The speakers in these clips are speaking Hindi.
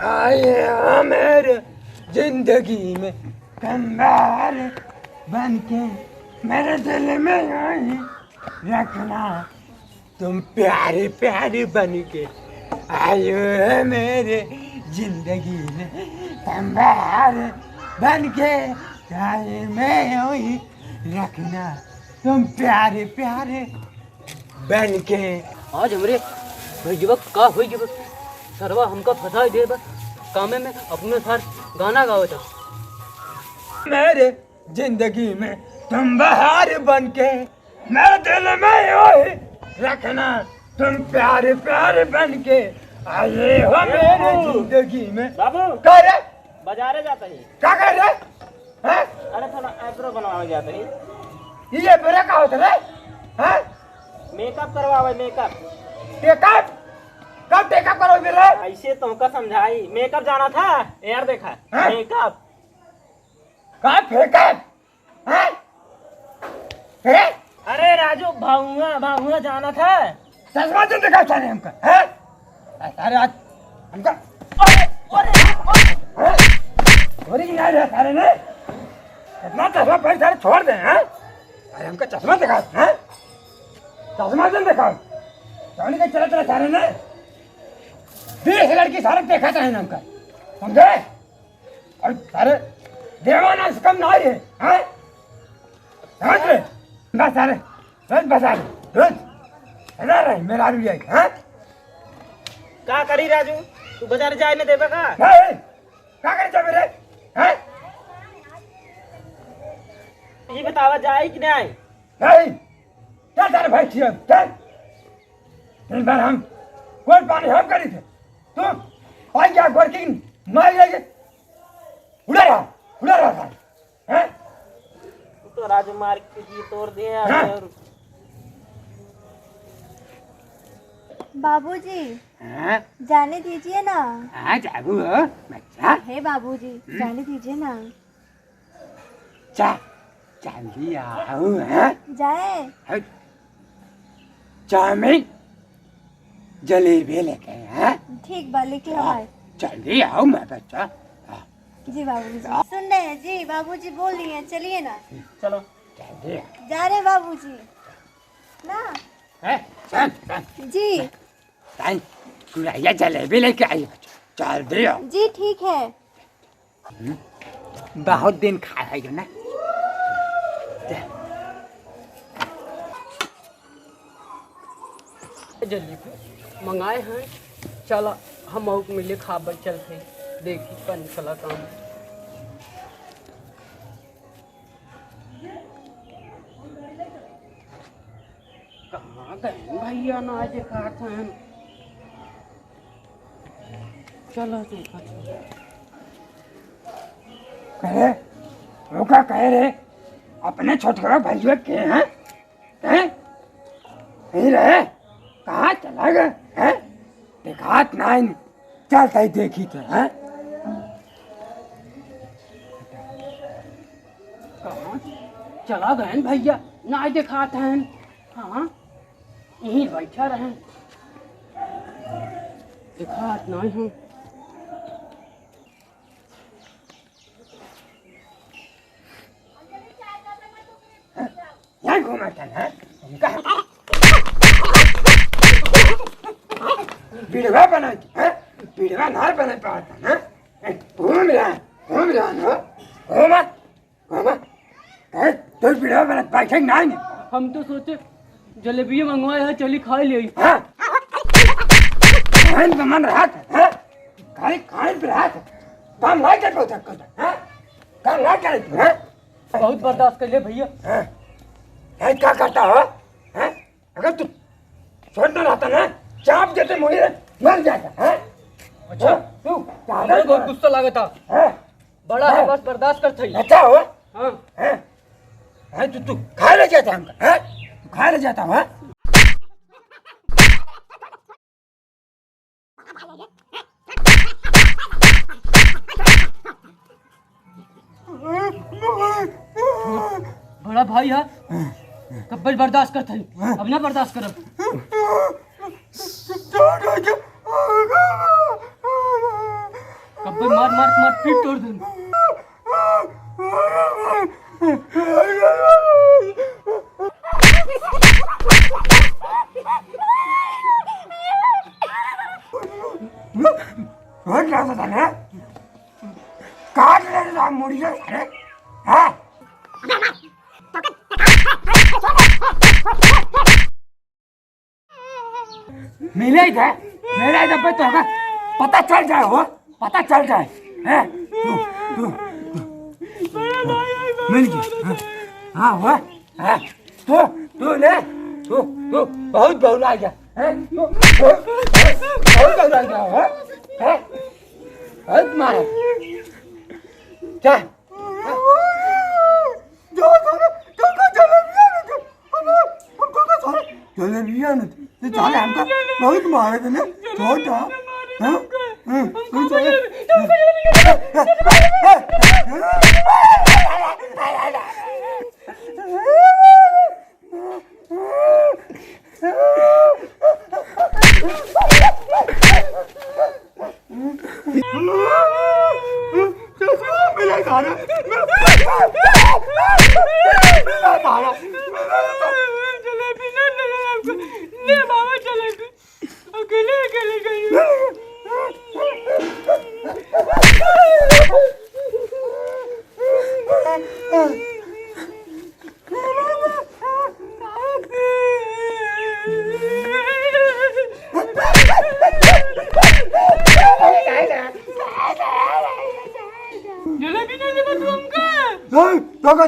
आए मेरे जिंदगी में कंगार बन के मेरे दिल में आई रखना तुम प्यारे प्यारे बन के आयो है मेरे जिंदगी में कंगार बन के आए मैं वही रखना तुम प्यारे प्यारे बन के। आज हमरे युवक का हुई युवक सरवा हमका फंसा दे बस कामे में अपने साथ गाना गाओ था। मेरे जिंदगी में तुम बहार बन के मेरे दिल में वही रखना तुम प्यारे प्यारे बन के आए हो मेरे जिंदगी में। बाबू कह रहे बाजारे जाता ही क्या कर रहे हैं? अरे थोड़ा आईब्रो बनवावे जाता ही ये मेरा क्या होता है? हैं? मेकअप करवावे मेकअप टेकअप कब टेकअप करो मेरे? ऐसे तुमका समझाई मेकअप जाना था यार देखा हाँ? मेकअप कहाँ फेंकअप हैं? हैं? अरे राजू भाऊआ जाना था। चश्मा तो दिखा सारे हमका हैं? सारे आज हमका अरे यार है सारे ने इतना चश्मा पहन सारे छोड़ दे हैं? अरे हमका चश्मा दिखा हैं? चश्मा तो दिखाओ जाने का चला चला सारे ने 20 लड़की सारे देखा था हमका समझे और सारे देवाना से कम नहीं है हैं? समझ रहे बस सारे रोज बसा रोज ना रहे मेरा आदमी है हैं? का करी राजू तू बाजार जाए न देबे का नहीं क्या करे जा मेरे हैं? ये बतावा जाए कि नहीं नहीं क्या तारे भाई थी अब चल दिन भर हम कोई पानी हम करी थे तू और क्या वर्किंग मार गए उड़ा रहा था हैं? तो राजू मार के जी तोड़ दिए हाँ? और बाबूजी हाँ? जाने दीजिए ना। हाँ जाबू हो बच्चा हे बाबूजी जाने दीजिए ना। चा चांदी आओ हैं? जाए चाउमीन जलेबी लेके हैं? ठीक बा लेके आए। जल्दी आओ मैं बच्चा जी बाबूजी सुन रहे हैं जी बाबूजी बोल रही हैं चलिए ना। चलो जल्दी आओ जा रहे बाबूजी ना। हैं? चल जी चल कुड़ैया जलेबी लेके आई बच्चा जल्दी आओ जी ठीक है। बहुत दिन खाया है ना जल्दी मंगाए हैं चला हम और मिले खाबर चलते देखी कन चला काम। कहाँ गए भैया ना आज खाते हैं चलो देखा कहे वो क्या कह रहे अपने छोटे भैया के हैं? नहीं रहे कहाँ चला गए हैं? दिखात नहीं चलता ही देखी थे हैं? कहाँ चला गए भैया ना दिखाते हैं। हाँ यहीं बैठा रहे दिखात नहीं हूँ। यहाँ घूमा था ना बिड़वा बना बिड़वा नार बना पाता ना घूम रहा ना घूमा तो बिड़वा बना बैठे नहीं हम तो सोचे जलेबी मंगवाए है चली खा ले। हाँ मन रहा था खाने पे रहा था काम नहीं कर पाता काम नहीं करे बहुत बर्दाश्त कर ले भैया। क्या करता हो अगर तू छोड़ना रहता ना चाप देते मुझे मर जाता है। अच्छा तू हमारे बहुत गुस्सा लगा था बड़ा है बस बर्दाश्त कर थी। अच्छा हो हाँ तू खा ले जाता हमका तू खा ले जाता हो बड़ा भाई है कब्बल बर्दाश्त कर थी अब ना बर्दाश्त कर पीठ तोड़ दूंगा। रोज लाता था ना काट ले रहा मुड़िया अरे हाँ मिले ही था मेरा इधर पे तो होगा पता चल जाए हो पता चल जाए हैं तू मिल गई हाँ हुआ हाँ तू ले तू बहुत बहुला गया हैं बहुत बहुला गया हैं बहुत मारा क्या जलेबियाँ नहीं चाले हमको बहुत मारे थे ना छोटा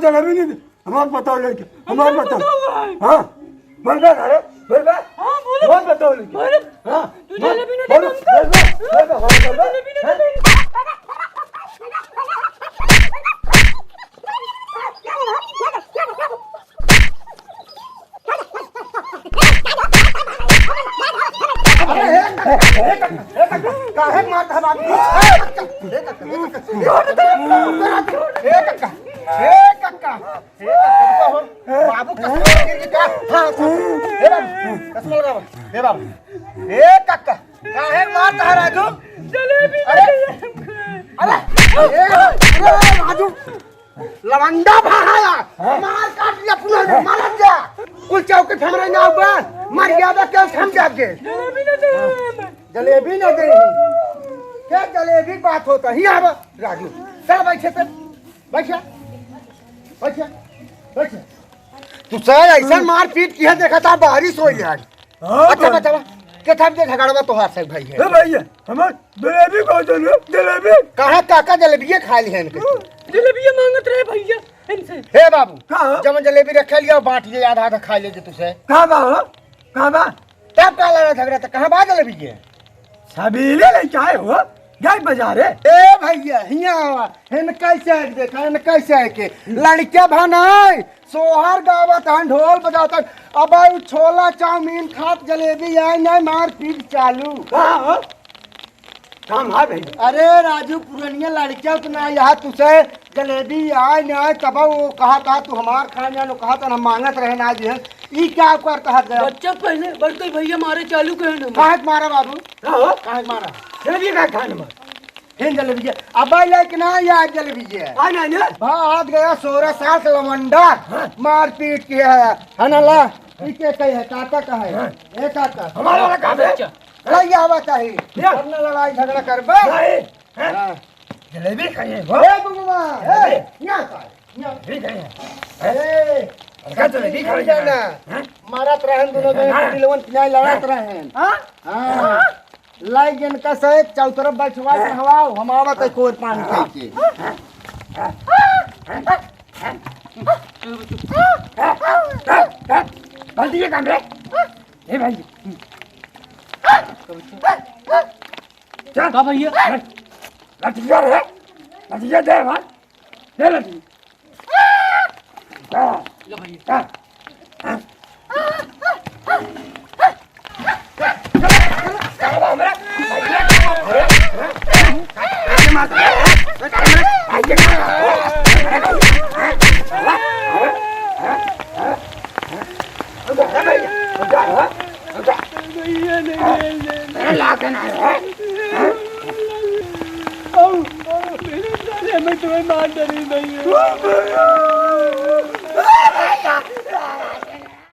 जलेबी नहीं हमारे बताओ लड़के हमारे बताओ हाँ बोल बे अरे बोल बे बहुत बताओ लड़के हाँ तू जलेबी नहीं बोल काहे मारता है बाबू काहे मारता है राजू जलेबी अरे राजू लवंडा भाया मार काट लिया पुनः मार जा कुल चौके फेमरे ना ऊपर मर्यादा के हम जाके जलेबी ना दे क्या जलेबी बात होता ही अब राजू चल बैठे पे बैठा बैठा बैठा तू सर ऐसा मार पीट किया देखा था बारिश हो यार अच्छा बच्चा के था दे झगड़वा तोहार से भाई है भैया हमार जलेबी को दे जलेबी कहां काका जलेबी खा ली है इनके जलेबी मांगत रहे भैया इनसे। हे बाबू जब जलेबी रख लिया बांट ले आधा आधा खा ले तुझसे कहां बा तब का लड़ा झगड़ा था कहां बा जलेबी के सबीले ले चाहे हो गए बाजार है ए भैया हिया हिन कैसे देखा हिन कैसे के लड़के भनाई सोहर गावत हन ढोल बजाता अब छोला चाउमीन खात जलेबी आई नहीं मार पीट चालू हां काम है भाई अरे राजू पुरानिया लड़कियां उतना यहाँ तुझे जलेबी आए नहीं तब वो कहा तू हमार खाने नो कहा था हम मांगत रहे ना जी ई क्या करता है बच्चा पहले बढ़ते भैया मारे चालू कहे ना काहे मारा बाबू काहे मारा जलेबी का खाने में हिन जलेबी अब लेकिन ना या जलेबी है आ ना ना भाग गया 16 साल से लवंडा मार पीट किया है ना ला ई के कहे है काका का है ए काका हमारा वाला काम है लई आवा चाहिए अपना लड़ाई झगड़ा करबे हां जलेबी खाइए ए बुआ ए यहां का यहां भी खाइए ए का जलेबी खाइए जाना मारत रहन दोनों में दिलवन किनाय लड़त रहन हां लाई जन का से चौतरफ बैठवा के हवाओ हम आवत है कोर पानी खाई के बल्दी के काम रे ए भाई क्या का भैया लठिया रे लठिया दे भाई दे लठी ले भैया ला के ना मैं तुम्हें मार डाली भैया।